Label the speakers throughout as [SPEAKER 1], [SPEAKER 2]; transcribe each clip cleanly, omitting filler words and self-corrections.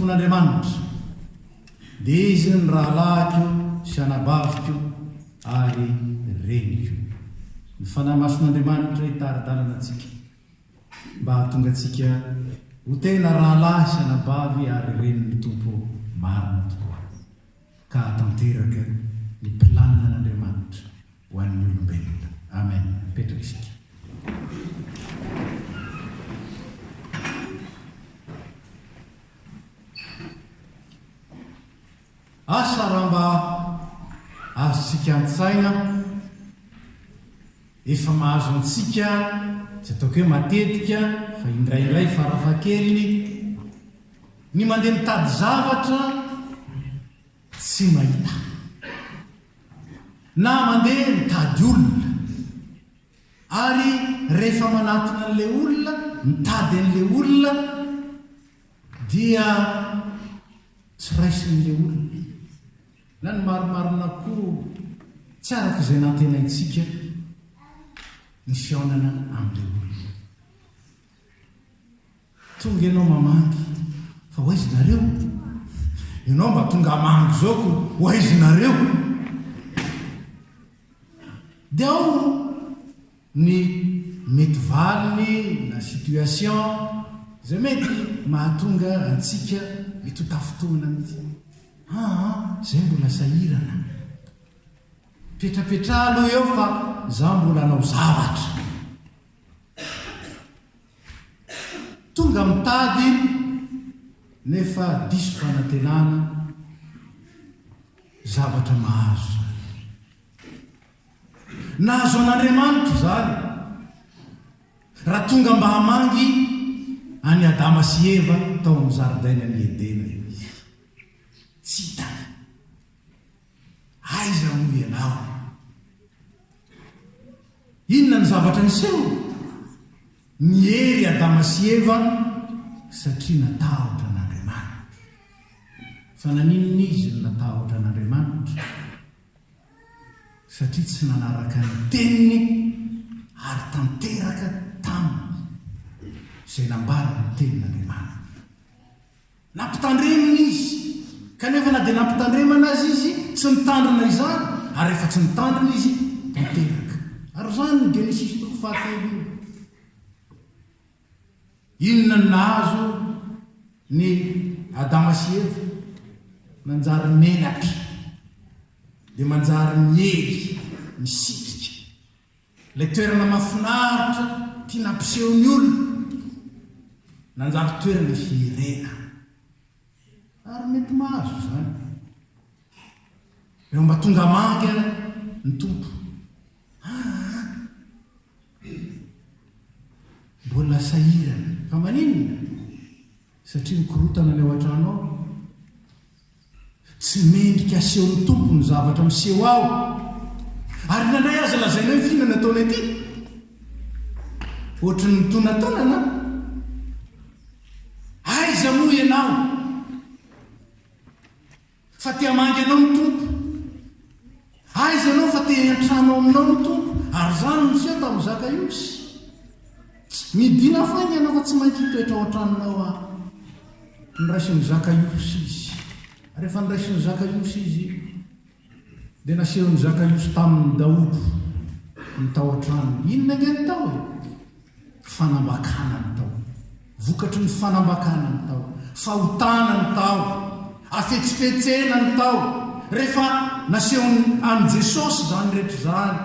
[SPEAKER 1] tompon'Andriamanitra dia izy ny rahalahiko sy anabaviko ary reniko. Ny fanahy mason'Andriamanitra hitaridalana antsika mba hahatonga antsika ho tena rahalahy sy anabavy ary reniny tompo marina tokoa, ka hatanteraka ny planina n'Andriamanitra ho an'ny olombelona. Amen. Petraka isika. Asa raha mba azontsika an-tsaina, efa mahazo antsika tsy ataoko hoe matetika fa indraindray farafahakeliny ny mandeha mitady zavatra tsy mahita, na mandeha mitady olona ary rehefa manatona an'ilay olona, mitady an'ilay olona dia tsy raisin'ilay olona na ny maromarina koa tsy araka izay nantenaintsika ny fiaonana amin'ilay olona. Tonga ianao mamangy fa hoaizinareo, ianao mba tonga hamangy zao ko hoaizinareo, dia ao ny mety valiny na situation zay mety mahatonga antsika mety ho tafotoana mihitsy. Zay mbola sahirana, petrapetra aloha eo fa za mbola anao zavatra. Tonga mitady nefa diso fanantenana zavatra mahazo. Nahazo an'Andriamanitra zany raha tonga mba hamangy any Adama sy Eva tao amin'ny zaridaina ny Edena izy. Tsy hitany, aiza moa ianao? Inona ny zavatra niseho? Niery Adama sy Eva satria natahotra an'Andriamanitra. Fa naninona izy no natahotra an'Andriamanitra? Satria tsy nanaraka ny teniny ary tanteraka taminy izay nambara ny tenin'Andriamanitra. Nampitandremina izy, kanefa na dia nampitandremana azy izy tsy nitandrina izany, ary rehefa tsy nitandrina izy tanteraka. Ary zany ny Genesis 3:1. Inona ny nahazo ny Adama sy Eva? Manjary menatra, dia manjary miery, misitrika. Ilay toerana mahafinaritra tia nampiseho ny olona, nanjary toerana firena. Ary mety mahazo zany. Eo mba tonga mangy ny tompo. Mbola sahirana. Fa maninona? Satria nikorotana ny ao an-trano ao, tsy mendrika aseho ny tompo ny zavatra miseho ao. Ary nandray aza lazaina hoe fihinana ataony aty, ohatry ny tonantonana. Aiza moa ianao? Fa tia mangy anao ny tompo. Aiza anao fa tia an-trano aminao ny tompo. Ary zany miseho tamin'ny Zakaiosy. Midina fainy ianao fa tsy maintsy hitoetra ao an-tranonao nyraisin'ny Zakaiosy izy. Rehefa nyraisin'ny Zakaiosy izy dia nasehon'ny Zakaiosy tamin'ny Daodo ny tao an-trano. Inona nge ny tao? Fanambakana ny tao, vokatry ny fanambakana ny tao, fahotana ny tao, afetsifetsena ny tao. Rehefa nasehony an' Jesosy zany rehetra zany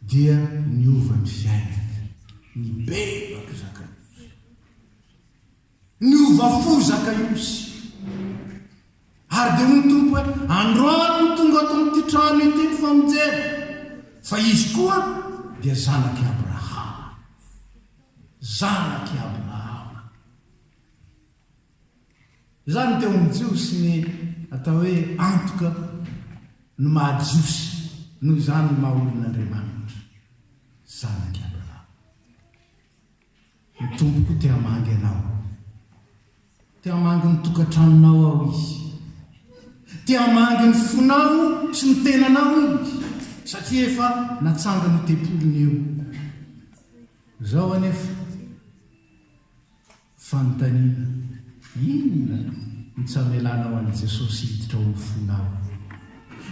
[SPEAKER 1] dia niova ny fiainana, ny bebaka Zakaiosy, niova fo Zakaiosy. Ary dia ny tompo hoe androany ny tonga ato amin'ity trano ity ny famonjena, fa izy koa dia zanaky Abrahama, zanaky Abrahama. Zany teo amin'ny jiosy ny atao hoe antoka ny mahajiosy, noho izany ny maha-olon'Andriamanitra, zanaky Abrahama. Ny tompo koa tia hamangy anao, tia hamangy ny tokantranonao ao izy, tia hamangy ny fonao sy ny tenanao izy, satria efa natsanga ny tepolony eo. Zao anefa fanontaniana inona ny tsy hamelanao an' Jesosy hiditra ao amin'ny fonao,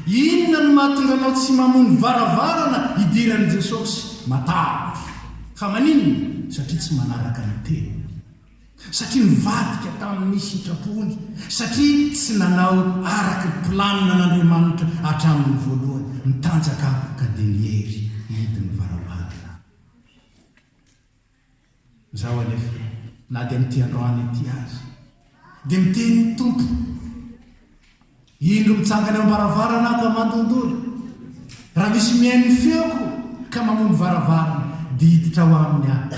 [SPEAKER 1] inona ny mahatonga anao tsy mamony varavarana hidiran'i Jesosy matavy fa maninona satria tsy manaraka ny teny, satria nivadika tamin'ny sitrapony, satria tsy nanao araka ny planina n'Andriamanitra hatramin'ny voalohany, nitanjaka ka deniery hidiny varavarana. Zaho anefa na dia mity androany ity azy dia miteny tompo, indro mitsangana eo varavarana ka mandondolo, raha misy mihain'ny feoko ka mamony varavarana dia hiditra ao aminy ahy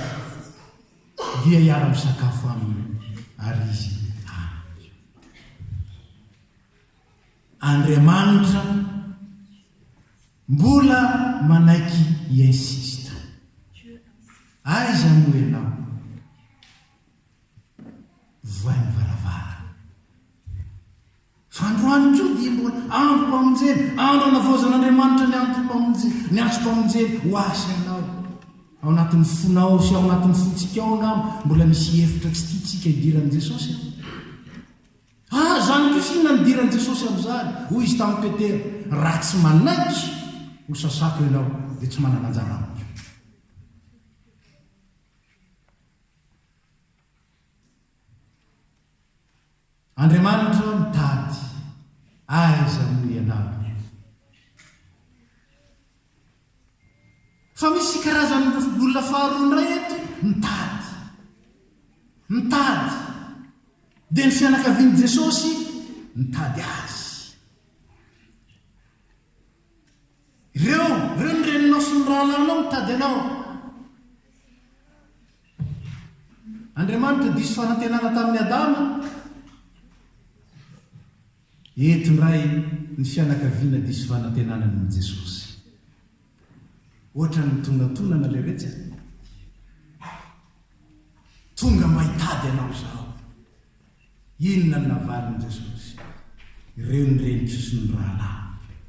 [SPEAKER 1] dia hiara-misakafo aminy ary izy amiko. Andriamanitra mbola manaiky hiinsista, aiza moa ianao voainy varavarana fa androany ko dia mbola andro-pamonjeny, andro anavozan'Andriamanitra ny antso-pamonjeny ho asa ianao ao anatin'ny fonao sy ao anatin'ny fontsikao ngamo mbola misy hevitra tsy tiatsika hidiran'i Jesosy. Zany kosinona nidiran'i Jesosy amin'izany, hoy izy tamin'ny Petera, raha tsy manaiky ho sasako ianao dia tsy manana anjara amiko. Andriamanitra mitady aiza moa ianao. Fa misy karazany olona faharoa ndray eto mitady dia ny fianakavian'i Jesosy mitady azy. Ireo ny reninao sy ny rahalanao mitady anao. Andriamanitra diso fanantenana tamin'ny Adama, eto ndray ny fianakaviana diso fanantenana ny Jesosy. Ohatra ny tongatonana le retsy, tonga mahitady anao zao, inona ny navalin'i Jesosy? Ireo ny renitry sy ny rahalahy,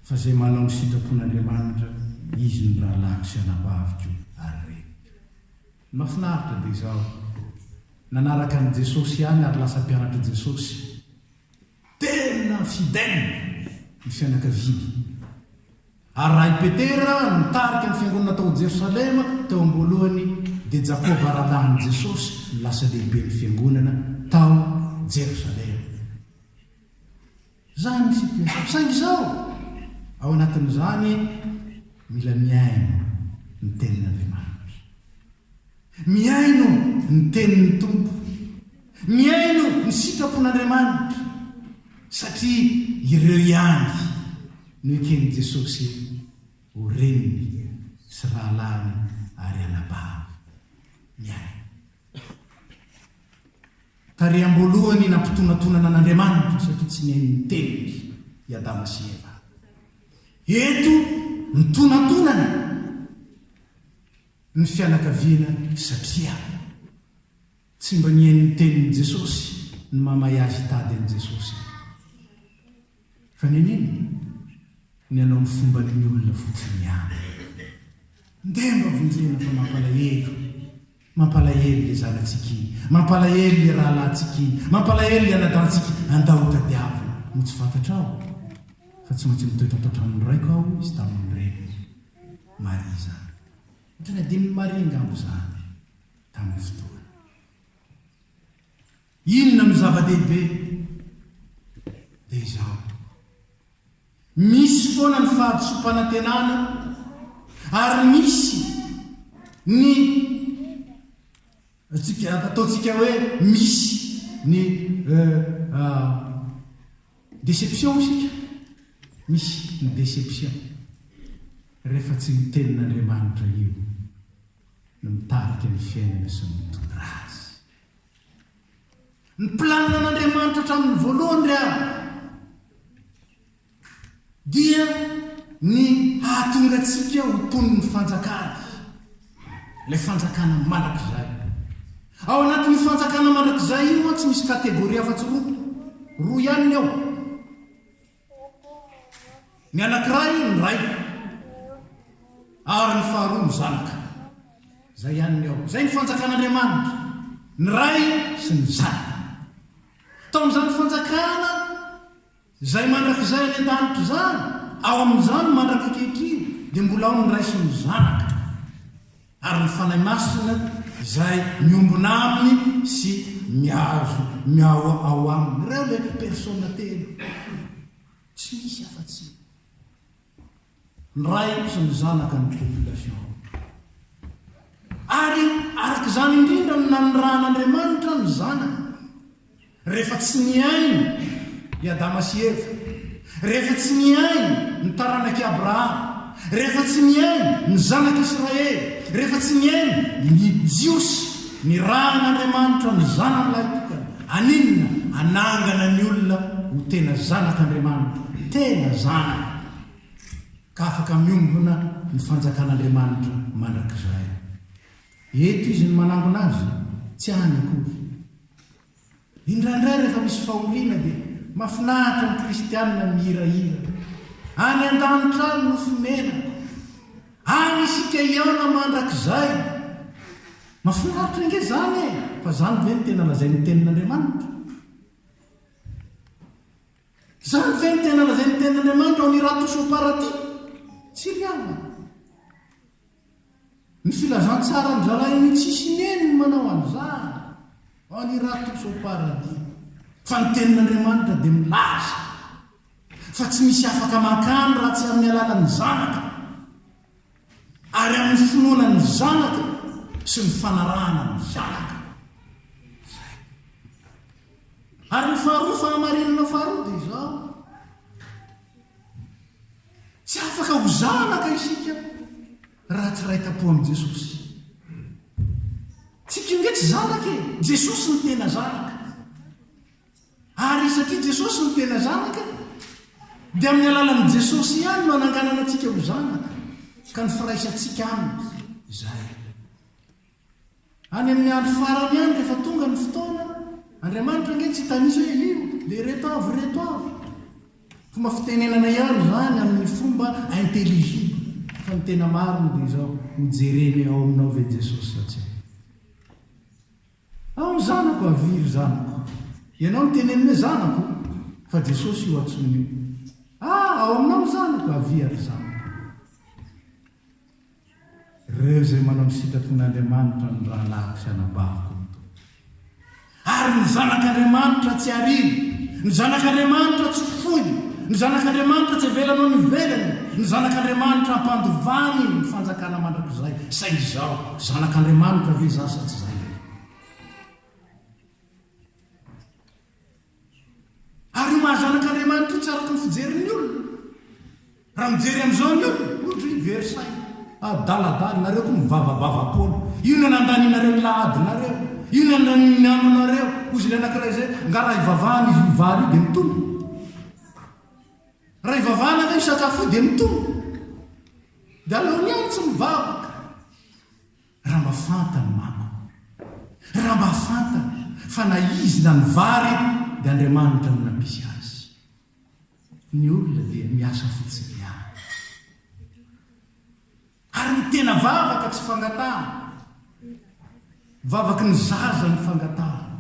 [SPEAKER 1] fa zay manao ny sitrapon'Andriamanitra izy ny rahalahiko sy anabaviko ary reniko. Mahafinaritra dia izao, nanaraka an'i Jesosy ihany ary lasa mpianatra Jesosy, tena fidèle ny fianakaviana. Ary raha i Petera nitarika ny fiangonana tao Jerosalema teo am-boalohany, dia Jakoba rahalahin'i Jesosy lasa lehibe ny fiangonana tao Jerosalema. Zany situation saingy izao ao anatin'izany mila miaino ny tenin'Andriamanitra, miaino ny tenin'ny Tompo, miaino ny sitrapon'Andriamanitra, satria ireo ihany no eken'i Jesosy ho reniny sy rahalahiny ary anabavy miaino. Tary am-boalohany nampitonantonana an'Andriamanitra satria tsy nihainy teniny i Adama sy Eva. Eto nitonantonana ny fianakaviana satria tsy mba nihainy tenin'i Jesosy ny mamay azy hitady an'i Jesosy, fa ninino ny anao ny fomba ny olona fotsiny ihany. Ndeha mba vonjena fa mampalahelo le zanatsika iny, mampalahelo le rahalahntsika iny, mampalahelo le anadantsika andahota diavolo no tsy fantatrao, fa tsy maintsy mitoetra taotran'ny raiko aho izy tamin'ny reny Maria zany. Ohatrany adin'ny Maria ngamo zany tamin'ny fotoana. Inona ny zava-dehibe dia izao, misy foana ny fahadisom-panantenana ary misy ny ataontsika hoe misy ny déception isika, misy ny déception rehefa tsy mitenin'Andriamanitra io no mitarika ny fiainana sy ny mitondra azy. Ny planina n'Andriamanitra hatramin'ny voalohany rea dia ny hahatonga antsika ho tony ny fanjakana, ilay fanjakana mandrakizay. Ao anatin'ny fanjakana mandrakizay io tsy misy kategoria afa-tsy roa ihany ny ao. Ny anankiray ny ray ary ny faharoa ny zanaka, zay ihany ny ao. Zay ny fanjakan'Andriamanitra. ny ray sy ny zanaka tao amin'izany fanjakana zay mandrak'izay any an-danitra zany ao amin'izany mandraka kehitriny dia mbola ao ny ray sy ny zanaka ary ny fanahy masina zay miombona aminy sy miazo miao ao aminy reo le persona telo tsy misy afa-tsy ny ray sy ny zanaka ny population ary arak'izany indrindra no nanonran'Andriamanitra ny zanaka rehefa tsy niainy i Adama sy Eva, rehefa tsy niainy ny taranaky Abrahama, rehefa tsy niainy ny zanaka Israely, rehefa tsy niainy ny jiosy ny ran'Andriamanitra ny zanan'ilay tokana aninona anangana ny olona ho tena zanak'Andriamanitra tena zanaka ka afaka miombona ny fanjakan'Andriamanitra mandrak'izay. Eto izy ny manangona azy tsy any akory indraindray rehefa misy fahoriana dia mahafinahitra ny kristianina mihirahira any an-danitra any no fomenako any isika iaona mandrak'izay mahafinahitra inge zany e fa zany ve ny tena lazay ny tenin'Andriamanitra zany ve ny tena lazay ny tenin'Andriamanitra ao ny ratos au paradis tsy riavana ny filazantsara ny zalainy tsisy neny ny manao an'izany ao ny ratos au paradis fa ny tenin'Andriamanitra dia milaza fa tsy misy afaka mankany raha tsy amin'ny alalany zanaka ary amin'ny finoana ny zanaka sy ny fanarahana ny zanaka ary ny faharoa fahamarinana faharoa dia izao tsy afaka ho zanaka isika raha tsy raha-tapo amin'i Jesosy tsika inge tsy zanaka e Jesosy ny tena zanaka ary satria Jesosy ny tena zanaka dia amin'ny alalan'i Jesosy ihany no ananganana antsika ho zanaka ka ny firaisantsika aminy izay any amin'ny andro farany ihany rehefa tonga ny fotoana Andriamanitra nge tsy tanisa hoe io le reto avy fomba fitenenana ihany zany amin'ny fomba intelligible fa ny tena mariny dia izao hojereny ao aminao ve Jesosy satsia ao ny zanako aviry zanako ianao ny teneny hoe zanako fa Jesosy io atsony io ao aminao ny zanako aviry zanako reo zay manao ny sitrapon'Andriamanitra ny rahalahako sy anabaviko ary ny zanak'Andriamanitra tsy arivo ny zanak'Andriamanitra tsy foy ny zanak'Andriamanitra tsy velanao ny velany ny zanak'Andriamanitra ampandovany ny fanjakana mandrak'izay sa izao zanak'Andriamanitra ve zasa tsy zay ary mahazanak'Andriamanitra io tsy araka ny fijerin'ny olona raha mijery amin'izao ny olona ohatra hoe versay daladala nareo koa mivavavavapoana io no nandaninareo ny lahadinareo io no nandaninanonareo ozy le anankiray zay nga raha ivavahana izy ivary io dia mitombo raha ivavahana ve isakafo io dia mitombo dia aleony ihany tsy mivavaka raha mba fantany mako raha mba fantany fa na izy na ny vary dia Andriamanitra no nampisy azy ny olona dia miasa fotsiny ihany ary ny tena vavaka tsy fangatahana vavaky ny zaza ny fangatahana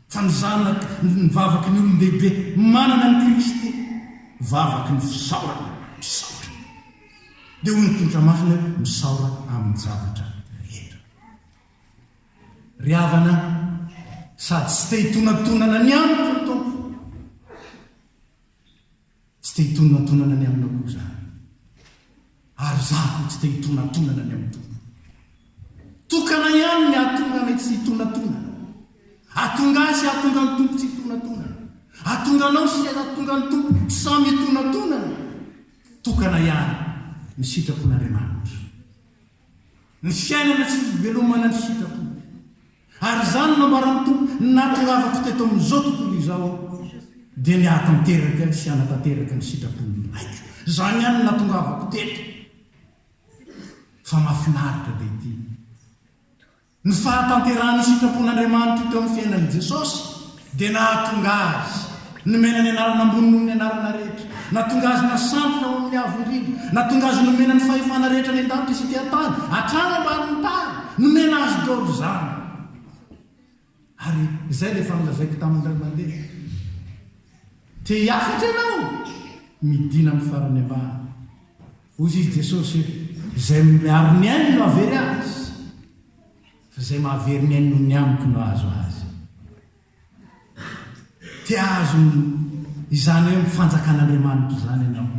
[SPEAKER 1] fa ny zanaka ny vavaky ny olon-dehibe manana ny Kristy vavaky ny fisaorana misaora dia hoy ny tontra masina misaora amin'ny zavatra rehetra ry havana sady tsy te hitonantonana ny amiko ny tompo tsy te hitonantonana ny amina koa zany ary zako tsy te hitonantonana ny amin'ny tompo tokana ihany ny atongana tsy hitonantonana atonga sy atonga ny tompo tsy hitonantonana atonganao sy atonga ny tompo tsy samy hitonantonana tokana ihany ny sitrapon'Andriamanitra ny fiainana tsy velomana ny sitrapona ary zany nambaran'ny tompo natongavako teto amin'izao tontolo izao dia ny atanteraka sy anatanteraka ny sitrapony raiky zany ihany natongavako teto fa mahafinaritra be ity ny fahatanterahany sitrapon'Andriamanitra teo amin'ny fiainan'i Jesosy dia nahatonga azy nomena ny anarana ambony noho ny anarana rehetra natonga azy nasantrona ao amin'ny avo indrindra natonga azy nomena ny fahefana rehetra ny an-danitra sy ty an-tany hatrany ambanin'ny tany nomena azy daholo zany ary izay lefa nilazaiko tamin'ndray mandeha te hiafatra ianao midina amin'ny farany ambany ozy izy Jesosy izay miaro ny ainy no avery azy fa izay mahavery ny ainy no ny amiko no azo azy te azo izany hoe mifanjakan'Andriamanitra izany ianao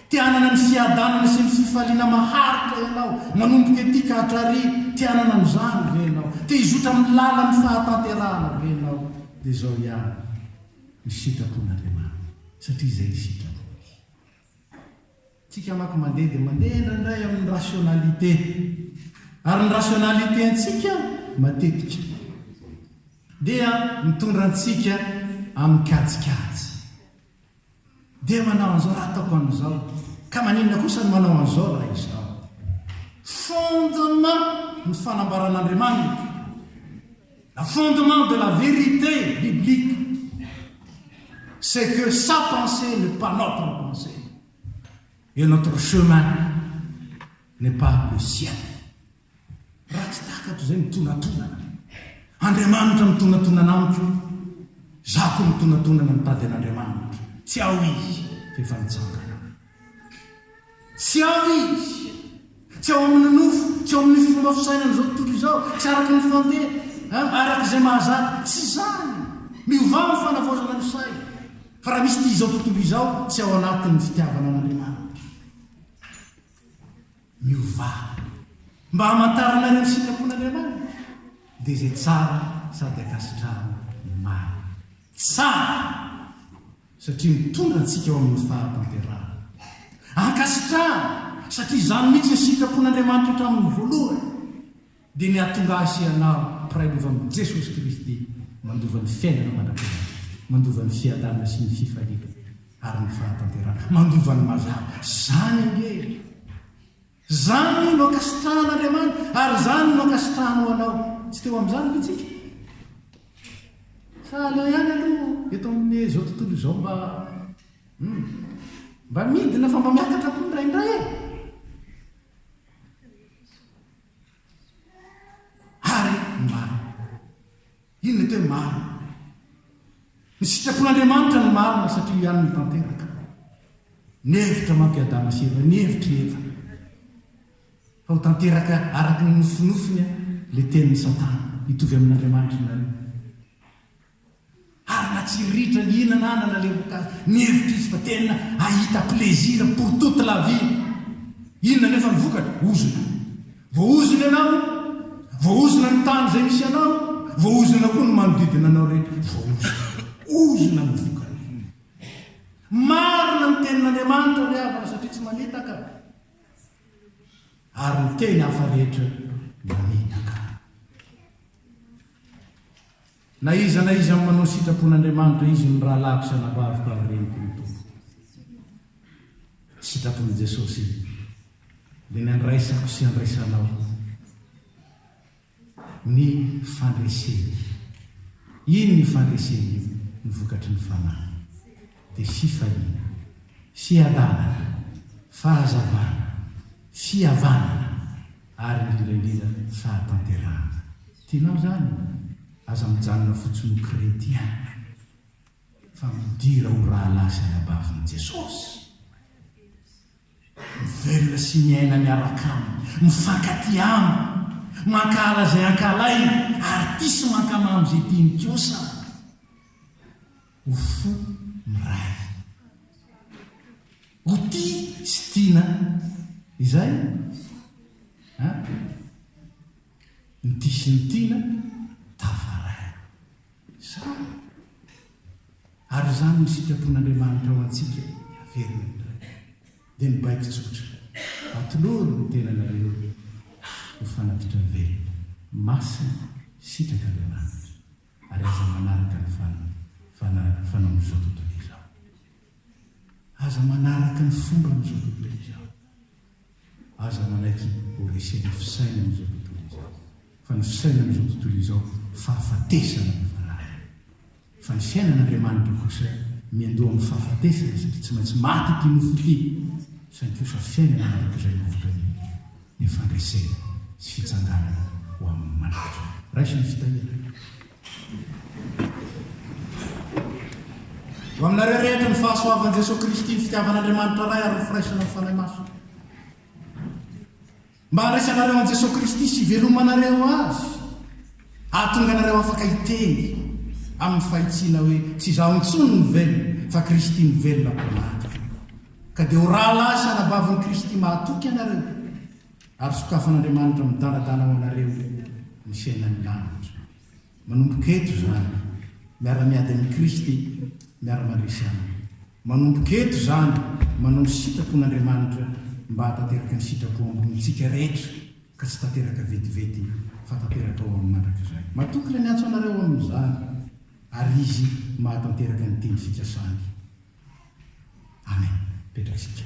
[SPEAKER 1] te hanana ny fiadanana sy ny fifaliana maharitra ianao manomboka ety ka hatrary te hanana n'izany ve ianao te hizotra amin'ny lala ny fahatanterahana ve ianao dia izao ihany ny sitrapon'Andriamanitra satria izay ny sitrapo tsika manko mandeha dia mandeha indraindray amin'ny rationalité ary ny rationalité antsika matetika dia mitondra antsika amin'ny kajikajy dia manao an'izao raha ataoko an'izao ka maninona kosa ny manao an'izao raha izao fondement ny fanambaran'Andriamanitra le fondement de la vérité biblique c'est que sa pensée n'est pas notre pensée et notre chemin n'est pas le sien raha tsy takatro izay mitonatonana Andriamanitra mitonatonana amiko zako mitonatonana mitady an'Andriamanitra tsy ao izy fefa nitsangana tsy ao izy tsy ao amin'ny nofo tsy ao amin'ny fomba fisainana izao tontolo izao tsy araky ny fandeha araka izay mahazatra tsy zany miova ny fanavaozana ny say fa raha misy ty izao tontolo izao tsy ao anatin'ny fitiavana an'Andriamanitra miova mba hamantarana ireo sitrapon'Andriamanitra dia izay tsara sady akasitrahana maro tsara satria mitondra antsika eo amin'ny fahatanterahana ankasitrahana satria izany mihitsy ny sitrapon'Andriamanitra hatramin'ny voalohany dia ny ahatonga asianao prailova amin'ny Jesosy Kristy mandova ny fiainana mandrakana mandova ny fiadanana sy ny fifaliana ary ny fahatanterahana mandova ny mazava zany ange zany no akasitrahan'Andriamanitra ary zany no akasitrahanao anao tsy teo amin'izany mitsika saleo ihany aloha eto amin'ny zao tontolo izao mba midina fa mba miakatra ko indraindray ary maro ino ny teo maro ny sitrapon'Andriamanitra ny marina satria ihany ny tanteraka nevitra mampiadana seva nevitra eva fa ho tanteraka araky ny nofinofiny le tenin'ny Satana hitovy amin'Andriamanitra nareo ary na tsy ritra ny inana anana le vokazy nevitra izy fa tena ahita plaisir pour toute la vie inona nefa ny vokatra ozona voaozona ianao voaozona ny tany izay misy anao voaozona koa ny manodidina anao rehetra voaozona ozona ny vokatra marina ny tenin'Andriamanitra ry havana satria tsy manitaka ary ny teny hafa rehetra manitaka na izy amin'ny manao sitrapon'Andriamanitra izy ny raha lako sanavavika reniko ny tompo sitrapon'i Jesosy dia ny andraisako sy andraisanao ny fandreseny iny ny fandreseny io ny vokatry ny fanahy dia fifaliana fiadanana fahazavana fihavanana ary indrindraindrindra fahatanterahana tianao zany aza mijanona fotsiny ho kretien fa midira ho raha lasa ny abavin'i Jesosy mivelona sy miaina miaraka aminy mifankaty aminy mankala zay ankalay artisy mankamamy zay tiany kosa ho fo miray ho ty sy tiana izay ny ty sy ny tiana tafaray sa ary zany ny sitrapon'Andriamanitra ao antsika averina indray dia ny baiko tsotra atoloro ny tenanareo ho fanatitra ny velona masina sitrak'Andriamanitra ary aza manaraka ny fanao n'izao tontolo izao aza manaraka ny fomba n'izao tontolo izao aza manaiky ho reseny fisaina n'izao tontolo izao fa ny fisaina n'izao tontolo izao fahafatesana ny fanahy fa ny fiainan'Andriamanitra kosa miandoha amin'ny fahafatesana satria tsy maintsy maty ty nofo ty sainy kosa fiainana manaraka izay novoka ny fandresena sy fitsanganana ho amin'ny manatra raisy ny fitahirana ho aminareo rehetra ny fahasoavan'i Jesosy Kristy ny fitiavan'Andriamanitra ray ary nyfiraisana ny fanahy maso. Mba handraisanareo an' Jesosy Kristy sy velomanareo azy, ahatonga anareo afaka hiteny amin'ny fahitsiana hoe tsy izaho intsony ny velona fa Kristy ny velona manatrika. Ka dia ho rahalasa anabavin'i Kristy mahatoky anareo ary sokafan'Andriamanitra midanadana ho anareo ny fiainan'ny lanitra. Manomboka eto zany miara-miady amin'ny Kristy, miara-mandresy aminy. Manomboka eto zany manao ny sitrapon'Andriamanitra mba hatanteraka ny sitrapo ambonitsika rehetra ka tsy tanteraka vetivety fa tanteraka ao amin'ny mandrakizay. Matoky le miantso anareo amin'izany ary izy mahatanteraka ny teny fikasany. Amen. Petrasika.